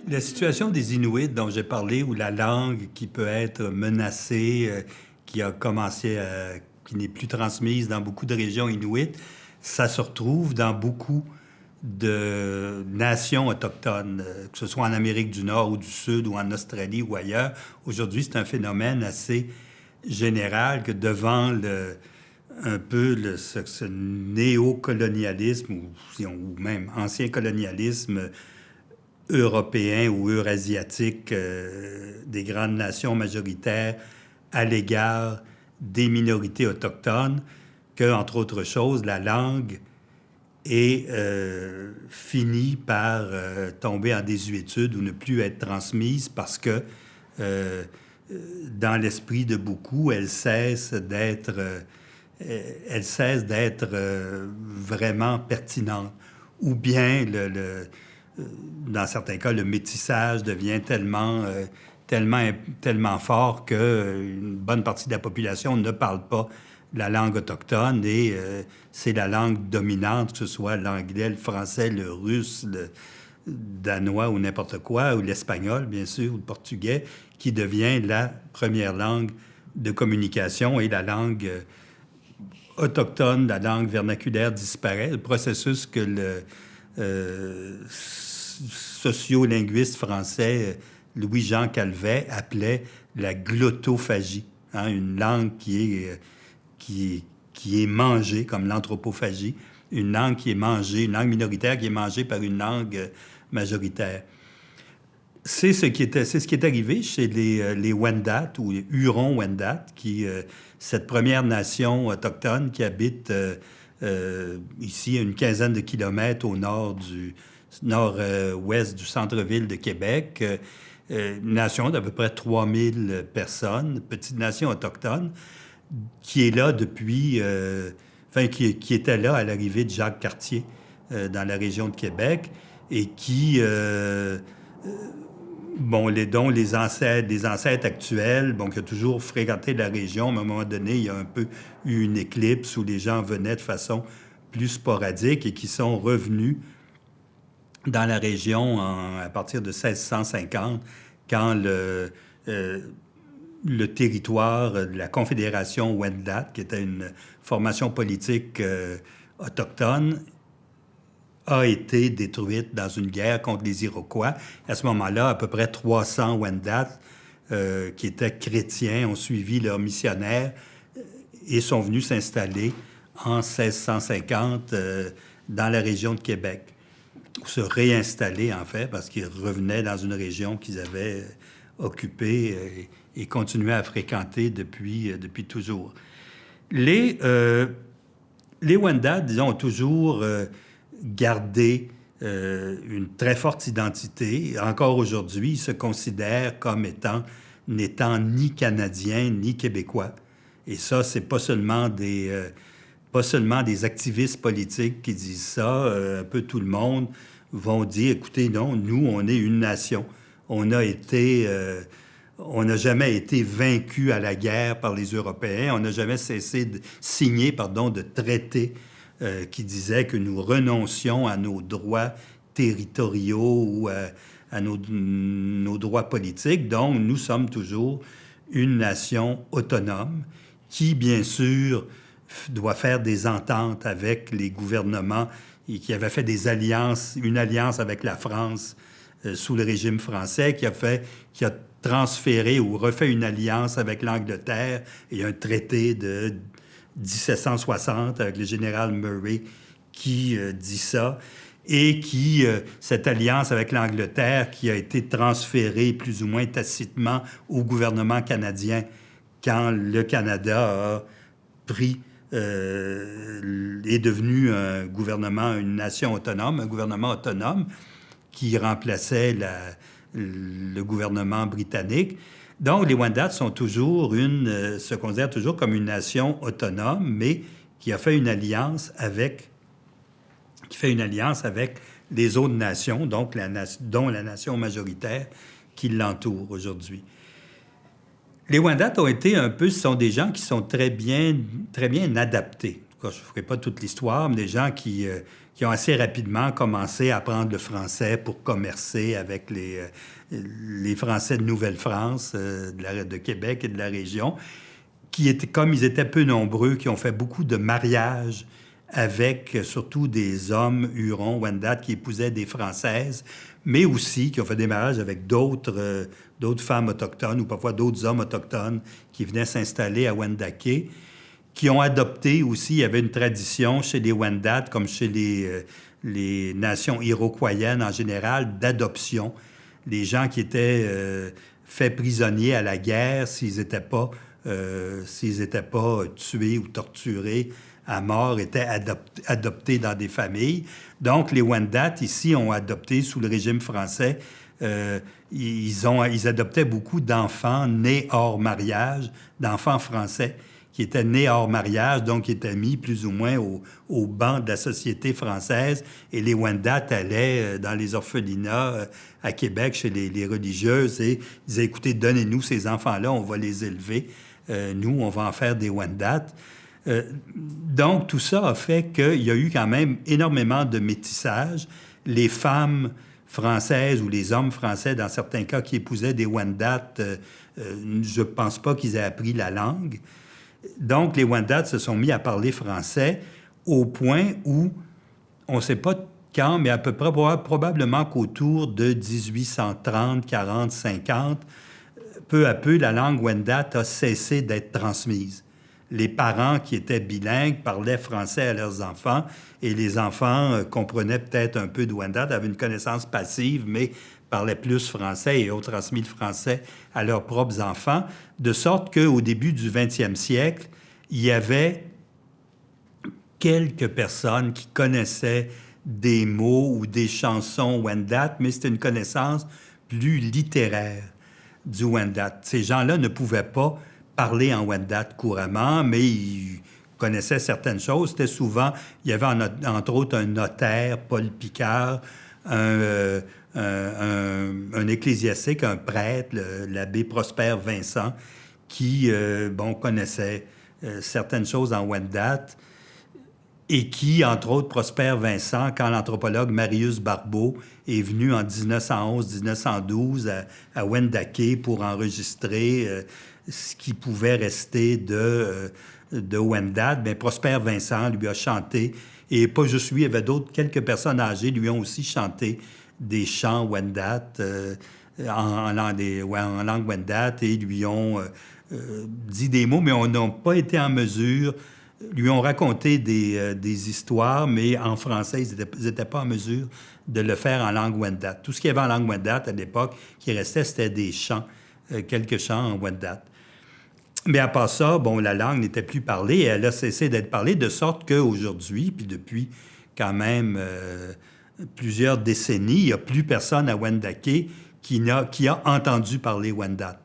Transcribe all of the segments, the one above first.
La situation des Inuits dont j'ai parlé, où la langue qui peut être menacée, qui a commencé qui n'est plus transmise dans beaucoup de régions inuites, ça se retrouve dans beaucoup de nations autochtones, que ce soit en Amérique du Nord ou du Sud ou en Australie ou ailleurs. Aujourd'hui, c'est un phénomène assez général que devant un peu ce néocolonialisme ou même ancien colonialisme européen ou eurasiatique des grandes nations majoritaires à l'égard des minorités autochtones, que, entre autres choses, la langue est finit par tomber en désuétude ou ne plus être transmise parce que euh, dans l'esprit de beaucoup, elle cesse d'être vraiment pertinente. Ou bien dans certains cas, le métissage devient tellement fort qu'une bonne partie de la population ne parle pas la langue autochtone et c'est la langue dominante, que ce soit l'anglais, le français, le russe, le danois ou n'importe quoi, ou l'espagnol, bien sûr, ou le portugais, qui devient la première langue de communication et la langue autochtone, la langue vernaculaire disparaît. Le processus que le sociolinguiste français Louis-Jean Calvet appelait la glottophagie, hein, une langue qui est mangée, comme l'anthropophagie, une langue qui est mangée, une langue minoritaire qui est mangée par une langue majoritaire. C'est ce qui est arrivé chez les Wendat ou les Hurons-Wendat, cette première nation autochtone qui habite ici à une quinzaine de kilomètres au nord-ouest du centre-ville de Québec. Une nation d'à peu près 3000 personnes, petite nation autochtone, qui est là depuis... qui était là à l'arrivée de Jacques Cartier dans la région de Québec et qui... dont les ancêtres actuels, qui ont toujours fréquenté la région, mais à un moment donné, il y a un peu eu une éclipse où les gens venaient de façon plus sporadique et qui sont revenus dans la région à partir de 1650, quand le territoire de la Confédération Wendat, qui était une formation politique autochtone, a été détruite dans une guerre contre les Iroquois. À ce moment-là, à peu près 300 Wendat qui étaient chrétiens ont suivi leurs missionnaires et sont venus s'installer en 1650 dans la région de Québec. Se réinstaller, en fait, parce qu'ils revenaient dans une région qu'ils avaient occupée et continuaient à fréquenter depuis toujours. Les Wendat, disons, ont toujours gardé une très forte identité. Encore aujourd'hui, ils se considèrent comme n'étant ni Canadiens ni Québécois. Et ça, c'est pas seulement des activistes politiques qui disent ça. Un peu tout le monde vont dire, écoutez, non, nous, on est une nation. On n'a jamais été vaincus à la guerre par les Européens. On n'a jamais cessé de signer, de traités qui disaient que nous renoncions à nos droits territoriaux ou à nos droits politiques. Donc, nous sommes toujours une nation autonome qui, bien sûr, doit faire des ententes avec les gouvernements et qui avait fait une alliance avec la France sous le régime français, qui a transféré ou refait une alliance avec l'Angleterre et un traité de 1760 avec le général Murray qui dit ça, et cette alliance avec l'Angleterre qui a été transférée plus ou moins tacitement au gouvernement canadien quand le Canada est devenu une nation autonome, un gouvernement autonome qui remplaçait le gouvernement britannique. Donc, les Wendat se considèrent toujours comme une nation autonome, mais qui a fait une alliance avec les autres nations, donc dont la nation majoritaire qui l'entoure aujourd'hui. Les Wendat ce sont des gens qui sont très bien adaptés. En tout cas, je ne ferai pas toute l'histoire, mais des gens qui ont assez rapidement commencé à apprendre le français pour commercer avec les Français de Nouvelle-France, de Québec et de la région, comme ils étaient peu nombreux, qui ont fait beaucoup de mariages avec surtout des hommes Hurons, Wendat, qui épousaient des Françaises, mais aussi qui ont fait des mariages avec d'autres femmes autochtones ou parfois d'autres hommes autochtones qui venaient s'installer à Wendake, qui ont adopté aussi, il y avait une tradition chez les Wendat, comme chez les nations iroquoiennes en général, d'adoption. Les gens qui étaient faits prisonniers à la guerre, s'ils n'étaient pas tués ou torturés à mort, étaient adoptés dans des familles. Donc, les Wendat, ici, ont adopté sous le régime français. Ils adoptaient beaucoup d'enfants nés hors mariage, d'enfants français qui étaient nés hors mariage, donc qui étaient mis plus ou moins au banc de la société française. Et les Wendat allaient dans les orphelinats à Québec, chez les religieuses, et disaient, écoutez, donnez-nous ces enfants-là, on va les élever. Nous, on va en faire des Wendat. Donc, tout ça a fait qu'il y a eu quand même énormément de métissage. Les femmes françaises ou les hommes français, dans certains cas, qui épousaient des Wendat, je ne pense pas qu'ils aient appris la langue. Donc, les Wendat se sont mis à parler français au point où, on ne sait pas quand, mais à peu près probablement qu'autour de 1830, 40, 50, peu à peu, la langue Wendat a cessé d'être transmise. Les parents qui étaient bilingues parlaient français à leurs enfants et les enfants comprenaient peut-être un peu de Wendat, avaient une connaissance passive, mais parlaient plus français et ont transmis le français à leurs propres enfants, de sorte qu'au début du 20e siècle, il y avait quelques personnes qui connaissaient des mots ou des chansons Wendat, mais c'était une connaissance plus littéraire du Wendat. Ces gens-là ne pouvaient pas parler en Wendat couramment, mais ils connaissaient certaines choses. C'était souvent, il y avait entre autres un notaire, Paul Picard, un ecclésiastique, un prêtre, l'abbé Prosper Vincent, qui connaissait certaines choses en Wendat et qui, entre autres, Prosper Vincent, quand l'anthropologue Marius Barbeau est venu en 1911-1912 à Wendake pour enregistrer ce qui pouvait rester de Wendat, bien, Prosper Vincent lui a chanté, et pas juste lui, il y avait quelques personnes âgées lui ont aussi chanté des chants Wendat en langue Wendat et lui ont dit des mots, mais on n'a pas été en mesure, lui ont raconté des histoires, mais en français, ils n'étaient pas en mesure de le faire en langue Wendat. Tout ce qu'il y avait en langue Wendat à l'époque qui restait, c'était des chants, quelques chants en Wendat. Mais à part ça, la langue n'était plus parlée et elle a cessé d'être parlée, de sorte qu'aujourd'hui, puis depuis quand même plusieurs décennies, il n'y a plus personne à Wendake qui a entendu parler Wendat.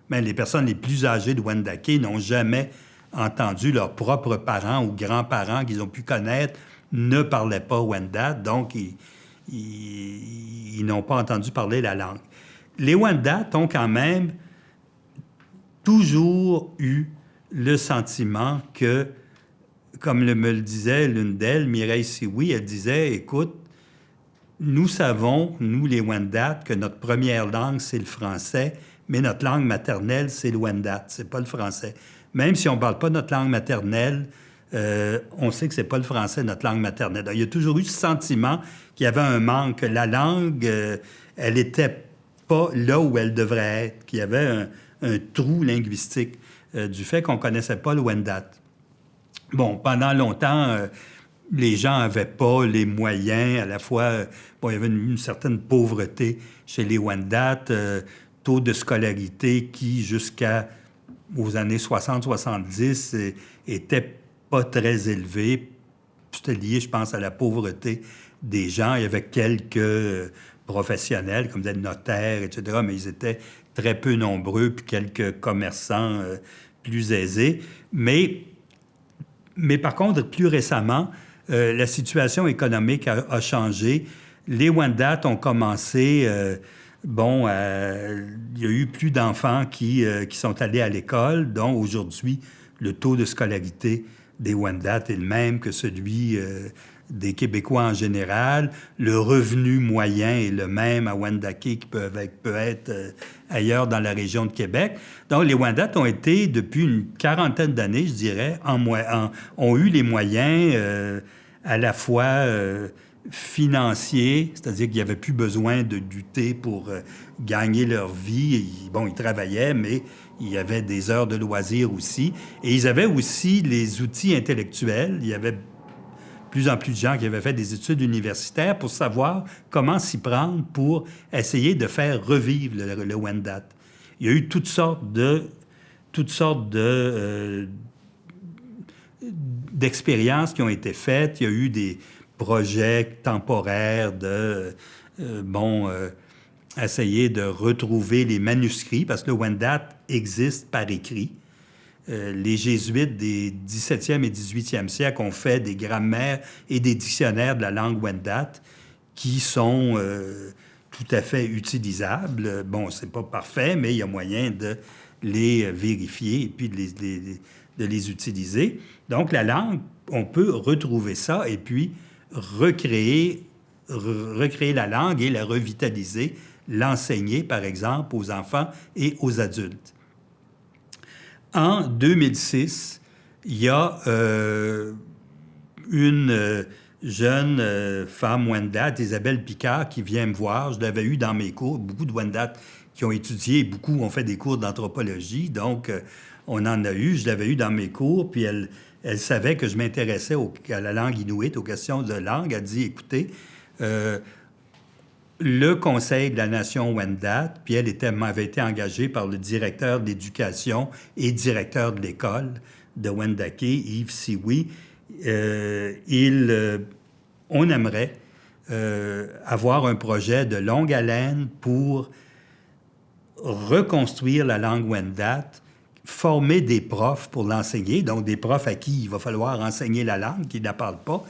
Mais les personnes les plus âgées de Wendake n'ont jamais entendu leurs propres parents ou grands-parents qu'ils ont pu connaître ne parlaient pas Wendat, donc ils n'ont pas entendu parler la langue. Les Wendat ont quand même toujours eu le sentiment que, comme me le disait l'une d'elles, Mireille Sioui, elle disait, écoute, nous savons, nous les Wendat, que notre première langue, c'est le français, mais notre langue maternelle, c'est le Wendat, c'est pas le français. Même si on ne parle pas notre langue maternelle, on sait que c'est pas le français, notre langue maternelle. Donc, il y a toujours eu ce sentiment qu'il y avait un manque, que la langue, elle n'était pas là où elle devrait être, qu'il y avait un trou linguistique du fait qu'on ne connaissait pas le Wendat. Pendant longtemps, les gens n'avaient pas les moyens, à la fois, il y avait une certaine pauvreté chez les Wendat, taux de scolarité qui, jusqu'aux années 60-70, était pas très élevé. C'était lié, je pense, à la pauvreté des gens. Il y avait quelques professionnels, comme des notaires, etc., mais ils étaient très peu nombreux, puis quelques commerçants plus aisés. Mais Mais par contre, plus récemment, la situation économique a changé. Les Wendat ont commencé... il y a eu plus d'enfants qui sont allés à l'école, donc aujourd'hui, le taux de scolarité des Wendat est le même que celui des Québécois en général. Le revenu moyen est le même à Wendake qui peut être ailleurs dans la région de Québec. Donc, les Wendat ont été, depuis une quarantaine d'années, je dirais, ont eu les moyens à la fois financiers, c'est-à-dire qu'il n'y avait plus besoin de lutter pour gagner leur vie. Ils travaillaient, mais il y avait des heures de loisirs aussi. Et ils avaient aussi les outils intellectuels. Il y avait plus en plus de gens qui avaient fait des études universitaires pour savoir comment s'y prendre pour essayer de faire revivre le Wendat. Il y a eu toutes sortes d'expériences qui ont été faites. Il y a eu des projets temporaires essayer de retrouver les manuscrits, parce que le Wendat existe par écrit. Les Jésuites des 17e et 18e siècles ont fait des grammaires et des dictionnaires de la langue Wendat qui sont tout à fait utilisables. Bon, c'est pas parfait, mais il y a moyen de les vérifier et puis de les utiliser. Donc, la langue, on peut retrouver ça et puis recréer la langue et la revitaliser, l'enseigner, par exemple, aux enfants et aux adultes. En 2006, il y a une jeune femme Wendat, Isabelle Picard, qui vient me voir. Je l'avais eu dans mes cours. Beaucoup de Wendat qui ont étudié, beaucoup ont fait des cours d'anthropologie. Donc, on en a eu. Je l'avais eu dans mes cours. Puis elle savait que je m'intéressais à la langue inuit, aux questions de langue. Elle dit, écoutez, le Conseil de la Nation Wendat, puis elle m'avait été engagée par le directeur de l'éducation et directeur de l'école de Wendake, Yves Sioui. On aimerait avoir un projet de longue haleine pour reconstruire la langue Wendat, former des profs pour l'enseigner, donc des profs à qui il va falloir enseigner la langue, qui ne la parlent pas,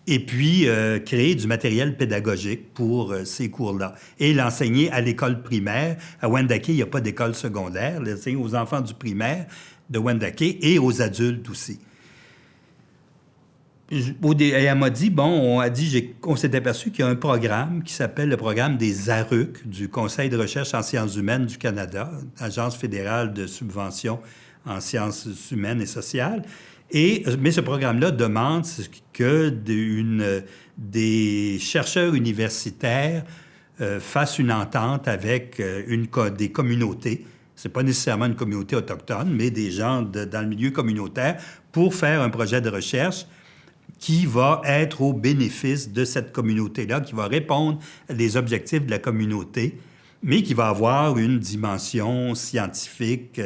et puis créer du matériel pédagogique pour ces cours-là. Et l'enseigner à l'école primaire. À Wendake, il n'y a pas d'école secondaire. L'enseigner aux enfants du primaire de Wendake et aux adultes aussi. Et elle m'a dit, on s'est aperçu qu'il y a un programme qui s'appelle le programme des ARUC, du Conseil de recherche en sciences humaines du Canada, Agence fédérale de subvention en sciences humaines et sociales. Mais ce programme-là demande que des chercheurs universitaires fassent une entente avec des communautés. Ce n'est pas nécessairement une communauté autochtone, mais des gens dans le milieu communautaire pour faire un projet de recherche qui va être au bénéfice de cette communauté-là, qui va répondre à des objectifs de la communauté, mais qui va avoir une dimension scientifique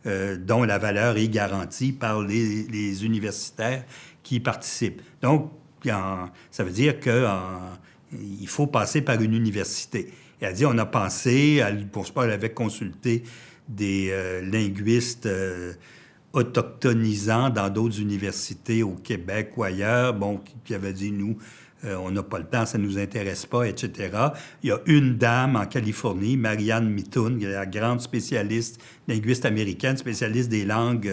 dont la valeur est garantie par les universitaires qui y participent. Donc, ça veut dire qu'il faut passer par une université. Elle a dit, on a pensé, pour ça, elle avait consulté des linguistes autochtonisants dans d'autres universités au Québec ou ailleurs, qui avaient dit, nous, on n'a pas le temps, ça ne nous intéresse pas, etc. Il y a une dame en Californie, Marianne Mitoun, la grande spécialiste, linguiste américaine, spécialiste des langues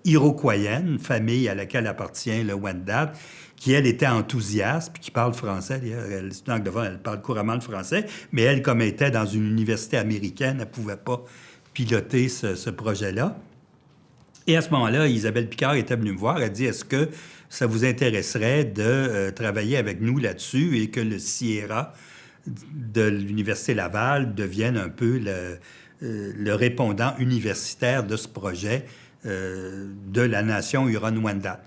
iroquoiennes, famille à laquelle appartient le Wendat, qui, elle, était enthousiaste, puis qui parle français. C'est une anglophone, elle parle couramment le français, mais elle, comme elle était dans une université américaine, elle ne pouvait pas piloter ce projet-là. Et à ce moment-là, Isabelle Picard était venue me voir. Elle dit, est-ce que ça vous intéresserait de travailler avec nous là-dessus et que le CIERA de l'Université Laval devienne un peu le répondant universitaire de ce projet de la nation Huron-Wendat?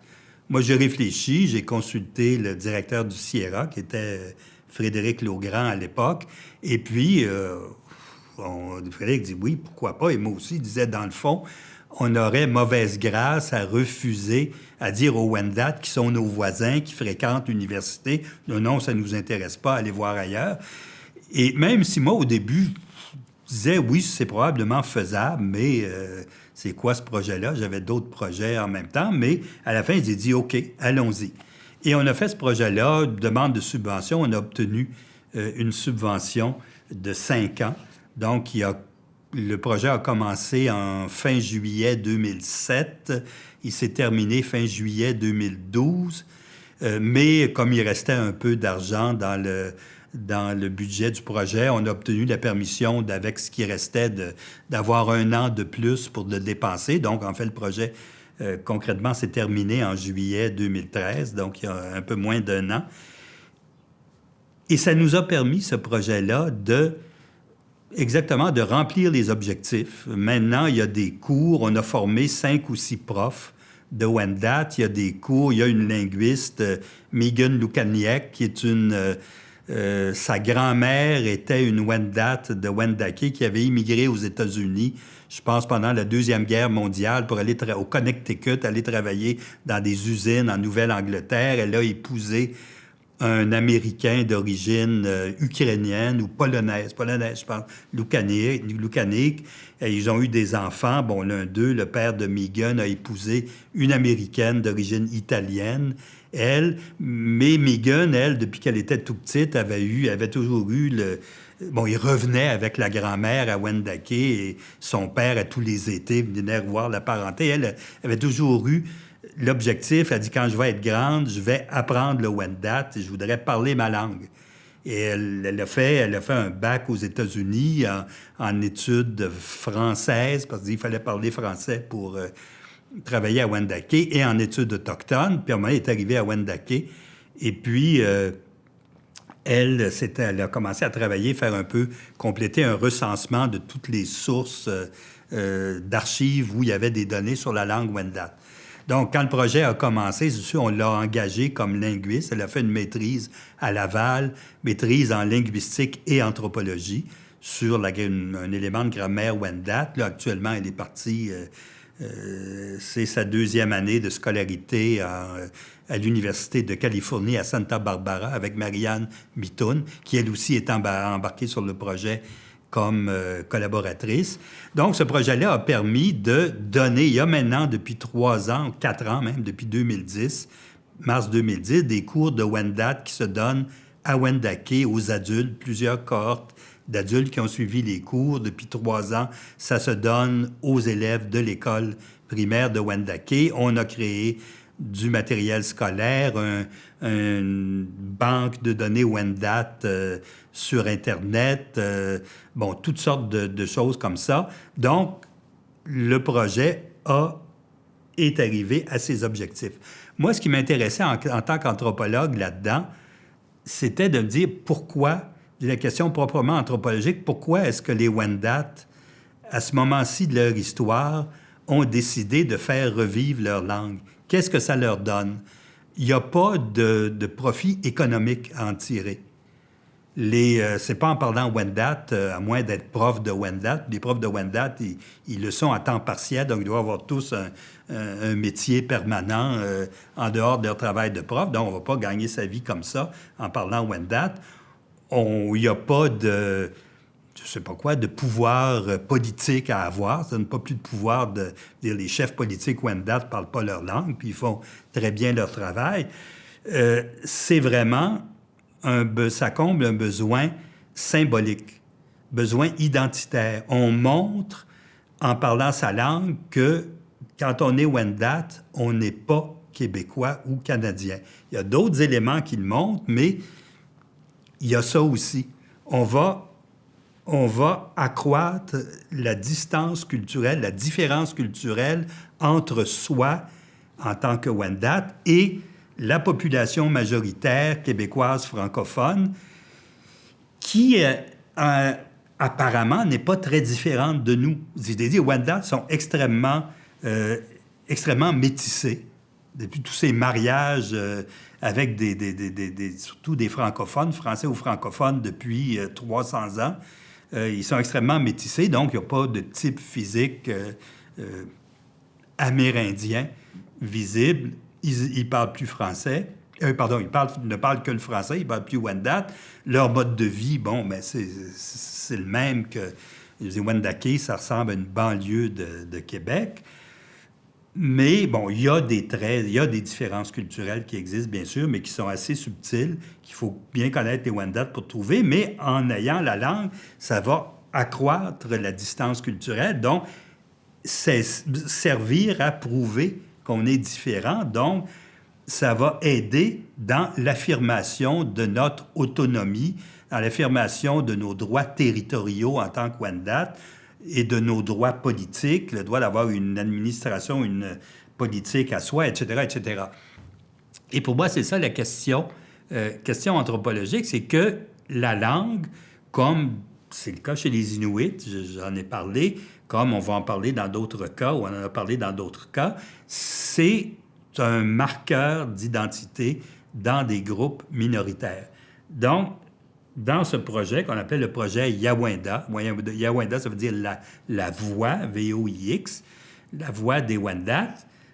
Moi, j'ai réfléchi, j'ai consulté le directeur du CIERA, qui était Frédéric Laugrand à l'époque, et puis Frédéric dit oui, pourquoi pas, et moi aussi, il disait, dans le fond, on aurait mauvaise grâce à refuser, à dire aux Wendat, qui sont nos voisins, qui fréquentent l'université, non, ça ne nous intéresse pas, allez voir ailleurs. Et même si moi, au début, disais, oui, c'est probablement faisable, mais c'est quoi ce projet-là? J'avais d'autres projets en même temps, mais à la fin, j'ai dit, OK, allons-y. Et on a fait ce projet-là, demande de subvention. On a obtenu une subvention de 5 ans. Donc, le projet a commencé en fin juillet 2007. Il s'est terminé fin juillet 2012. Mais comme il restait un peu d'argent dans le budget du projet, on a obtenu la permission, avec ce qui restait, d'avoir 1 an de plus pour le dépenser. Donc, en fait, le projet, concrètement, s'est terminé en juillet 2013, donc il y a un peu moins d'1 an. Et ça nous a permis, ce projet-là, exactement, de remplir les objectifs. Maintenant, il y a des cours. On a formé 5 ou 6 profs de Wendat. Il y a des cours. Il y a une linguiste, Megan Lukaniec, qui est sa grand-mère était une Wendat de Wendake qui avait immigré aux États-Unis, je pense, pendant la Deuxième Guerre mondiale pour aller au Connecticut, aller travailler dans des usines en Nouvelle-Angleterre. Elle a épousé un Américain d'origine ukrainienne ou polonaise, je pense, Lukanic. Ils ont eu des enfants. Bon, l'un d'eux, le père de Megan, a épousé une Américaine d'origine italienne. Mais Megan, depuis qu'elle était tout petite, avait toujours eu Bon, il revenait avec la grand-mère à Wendake et son père, à tous les étés, venait voir la parenté. Elle avait toujours eu l'objectif. Elle dit, quand je vais être grande, je vais apprendre le Wendat et je voudrais parler ma langue. Et elle a fait un bac aux États-Unis en études françaises, parce qu'il fallait parler français pour travailler à Wendake, et en études autochtones. Puis, à un moment, elle est arrivée à Wendake. Et puis, elle a commencé à travailler, compléter un recensement de toutes les sources d'archives où il y avait des données sur la langue Wendat. Donc, quand le projet a commencé, c'est sûr, on l'a engagée comme linguiste. Elle a fait une maîtrise à Laval, maîtrise en linguistique et anthropologie sur un élément de grammaire Wendat. Là, actuellement, elle est partie... c'est sa 2e année de scolarité à l'Université de Californie à Santa Barbara avec Marianne Mitoun, qui elle aussi est embarquée sur le projet comme collaboratrice. Donc, ce projet-là a permis de donner, il y a maintenant depuis 3 ans, 4 ans même, depuis 2010, mars 2010, des cours de Wendat qui se donnent à Wendake aux adultes, plusieurs cohortes d'adultes qui ont suivi les cours. Depuis 3 ans, ça se donne aux élèves de l'école primaire de Wendake. On a créé du matériel scolaire, une banque de données Wendat sur Internet, toutes sortes de choses comme ça. Donc, le projet est arrivé à ses objectifs. Moi, ce qui m'intéressait en tant qu'anthropologue là-dedans, c'était de me dire pourquoi, la question proprement anthropologique, pourquoi est-ce que les Wendat, à ce moment-ci de leur histoire, ont décidé de faire revivre leur langue? Qu'est-ce que ça leur donne? Il n'y a pas de profit économique à en tirer. C'est pas en parlant Wendat, à moins d'être prof de Wendat. Les profs de Wendat, ils le sont à temps partiel, donc ils doivent avoir tous un métier permanent en dehors de leur travail de prof. Donc, on ne va pas gagner sa vie comme ça en parlant Wendat. Il n'y a pas de pouvoir politique à avoir. Ça n'a pas plus de pouvoir de dire les chefs politiques Wendat ne parlent pas leur langue, puis ils font très bien leur travail. C'est vraiment ça comble un besoin symbolique, besoin identitaire. On montre, en parlant sa langue, que quand on est Wendat, on n'est pas québécois ou canadien. Il y a d'autres éléments qui le montrent, mais il y a ça aussi. On va accroître la distance culturelle, la différence culturelle entre soi en tant que Wendat et la population majoritaire québécoise francophone qui, apparemment, n'est pas très différente de nous. Les Wendat sont extrêmement métissés. Depuis tous ces mariages avec surtout des francophones, français ou francophones, depuis 300 ans, ils sont extrêmement métissés, donc il n'y a pas de type physique amérindien visible. Ils parlent plus français. Ils ne parlent que le français, ils ne parlent plus Wendat. Leur mode de vie, c'est le même que Wendake, ça ressemble à une banlieue de Québec. Mais bon, il y a des traits, il y a des différences culturelles qui existent, bien sûr, mais qui sont assez subtiles, qu'il faut bien connaître les Wendat pour trouver. Mais en ayant la langue, ça va accroître la distance culturelle. Donc, c'est servir à prouver qu'on est différent. Donc, ça va aider dans l'affirmation de notre autonomie, dans l'affirmation de nos droits territoriaux en tant que Wendat et de nos droits politiques, le droit d'avoir une administration, une politique à soi, etc., etc. Et pour moi, c'est ça la question anthropologique, c'est que la langue, comme c'est le cas chez les Inuits, j'en ai parlé, comme on va en parler dans d'autres cas, ou on en a parlé dans d'autres cas, c'est un marqueur d'identité dans des groupes minoritaires. Donc, dans ce projet qu'on appelle le projet Yawenda, Yawenda, ça veut dire la voix, V-O-I-X, la voix des Wendat,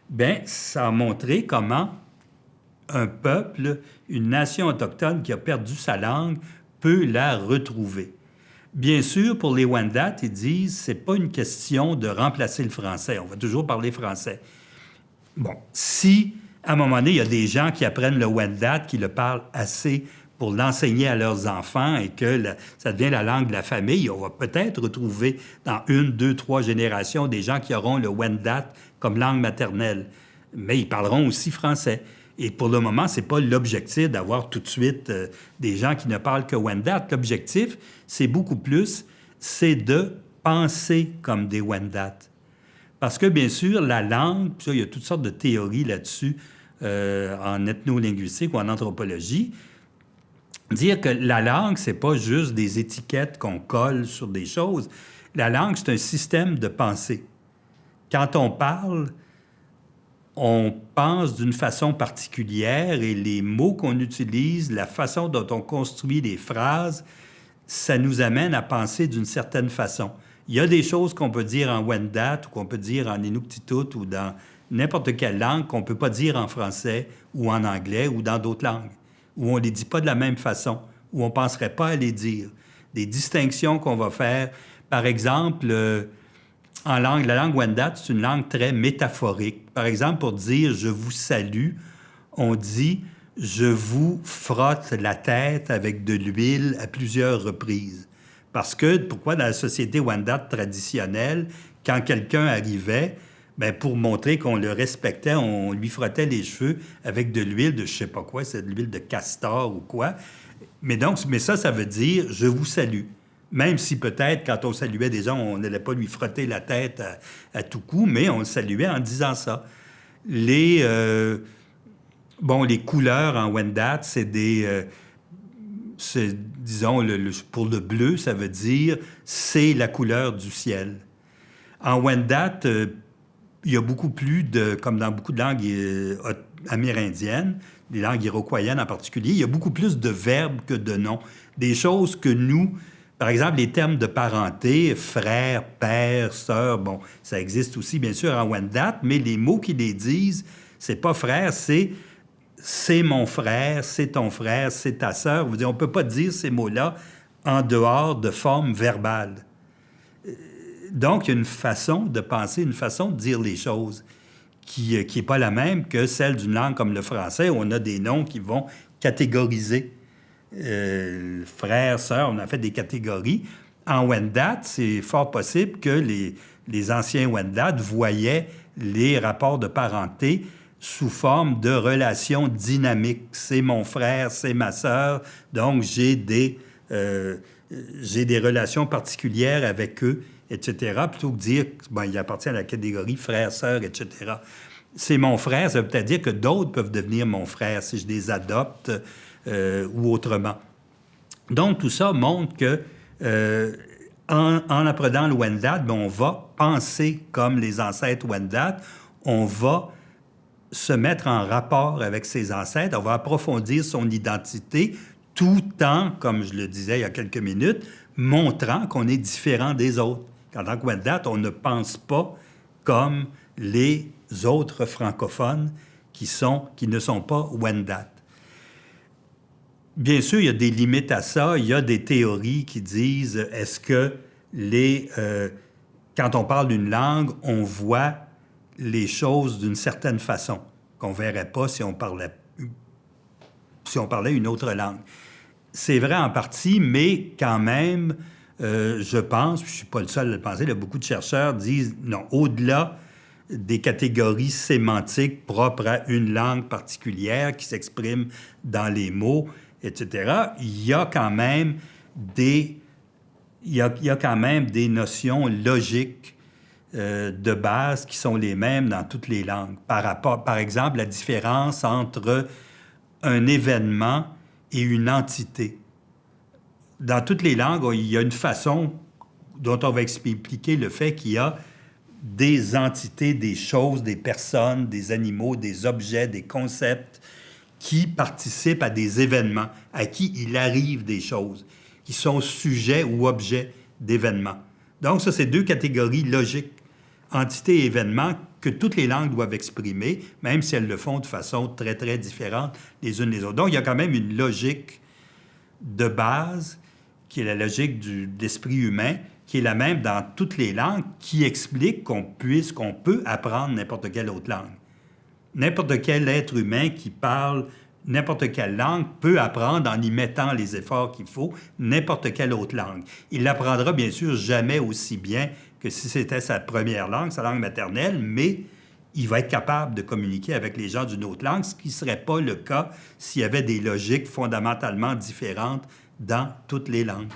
bien, ça a montré comment un peuple, une nation autochtone qui a perdu sa langue, peut la retrouver. Bien sûr, pour les Wendat, ils disent c'est pas une question de remplacer le français. On va toujours parler français. Bon, si à un moment donné, il y a des gens qui apprennent le Wendat, qui le parlent assez pour l'enseigner à leurs enfants et que ça devient la langue de la famille, on va peut-être retrouver dans 1, 2, 3 générations des gens qui auront le Wendat comme langue maternelle. Mais ils parleront aussi français. Et pour le moment, ce n'est pas l'objectif d'avoir tout de suite des gens qui ne parlent que Wendat. L'objectif, c'est beaucoup plus, c'est de penser comme des Wendat. Parce que, bien sûr, la langue, puis ça, il y a toutes sortes de théories là-dessus en ethnolinguistique ou en anthropologie, dire que la langue, c'est pas juste des étiquettes qu'on colle sur des choses. La langue, c'est un système de pensée. Quand on parle, on pense d'une façon particulière et les mots qu'on utilise, la façon dont on construit les phrases, ça nous amène à penser d'une certaine façon. Il y a des choses qu'on peut dire en Wendat ou qu'on peut dire en Inuktitut ou dans n'importe quelle langue qu'on ne peut pas dire en français ou en anglais ou dans d'autres langues, où on ne les dit pas de la même façon, où on ne penserait pas à les dire. Des distinctions qu'on va faire. Par exemple, en langue, la langue Wendat, c'est une langue très métaphorique. Par exemple, pour dire « je vous salue », on dit « je vous frotte la tête avec de l'huile à plusieurs reprises ». Parce que, pourquoi dans la société Wendat traditionnelle, quand quelqu'un arrivait, bien, pour montrer qu'on le respectait, on lui frottait les cheveux avec de l'huile de je sais pas quoi, c'est de l'huile de castor ou quoi. Mais ça veut dire « je vous salue ». Même si peut-être, quand on saluait des gens, on n'allait pas lui frotter la tête à tout coup, mais on le saluait en disant ça. Les couleurs en Wendat, c'est disons, pour le bleu, ça veut dire c'est la couleur du ciel. En Wendat, il y a beaucoup plus comme dans beaucoup de langues amérindiennes, les langues iroquoiennes en particulier, il y a beaucoup plus de verbes que de noms. Des choses que nous, par exemple, les termes de parenté, frère, père, sœur, bon, ça existe aussi, bien sûr, en Wendat, mais les mots qui les disent, c'est pas frère, c'est mon frère, c'est ton frère, c'est ta sœur. On ne peut pas dire ces mots-là en dehors de formes verbales. Donc, il y a une façon de penser, une façon de dire les choses qui n'est pas la même que celle d'une langue comme le français, où on a des noms qui vont catégoriser. Frère, sœur, on a fait des catégories. En Wendat, c'est fort possible que les anciens Wendat voyaient les rapports de parenté sous forme de relations dynamiques. C'est mon frère, c'est ma sœur, donc j'ai des relations particulières avec eux, etc., plutôt que de dire qu'il appartient à la catégorie frère, sœur, etc. C'est mon frère, ça veut peut-être dire que d'autres peuvent devenir mon frère si je les adopte ou autrement. Donc, tout ça montre que en apprenant le Wendat, on va penser comme les ancêtres Wendat, on va se mettre en rapport avec ses ancêtres, on va approfondir son identité tout en, comme je le disais il y a quelques minutes, montrant qu'on est différent des autres. En tant que Wendat, on ne pense pas comme les autres francophones qui ne sont pas Wendat. Bien sûr, il y a des limites à ça. Il y a des théories qui disent est-ce que quand on parle d'une langue, on voit les choses d'une certaine façon qu'on ne verrait pas si on parlait une autre langue. C'est vrai en partie, mais quand même, je pense, puis je ne suis pas le seul à le penser, là, beaucoup de chercheurs disent non, au-delà des catégories sémantiques propres à une langue particulière qui s'exprime dans les mots, etc., il y a quand même des notions logiques de base qui sont les mêmes dans toutes les langues. Par exemple, la différence entre un événement et une entité. Dans toutes les langues, il y a une façon dont on va expliquer le fait qu'il y a des entités, des choses, des personnes, des animaux, des objets, des concepts qui participent à des événements, à qui il arrive des choses, qui sont sujets ou objets d'événements. Donc, ça, c'est deux catégories logiques, entité et événement, que toutes les langues doivent exprimer, même si elles le font de façon très, très différente les unes les autres. Donc, il y a quand même une logique de base, qui est la logique de l'esprit humain, qui est la même dans toutes les langues, qui explique qu'on peut apprendre n'importe quelle autre langue. N'importe quel être humain qui parle n'importe quelle langue peut apprendre en y mettant les efforts qu'il faut n'importe quelle autre langue. Il l'apprendra bien sûr jamais aussi bien que si c'était sa première langue, sa langue maternelle, mais il va être capable de communiquer avec les gens d'une autre langue, ce qui ne serait pas le cas s'il y avait des logiques fondamentalement différentes dans toutes les langues.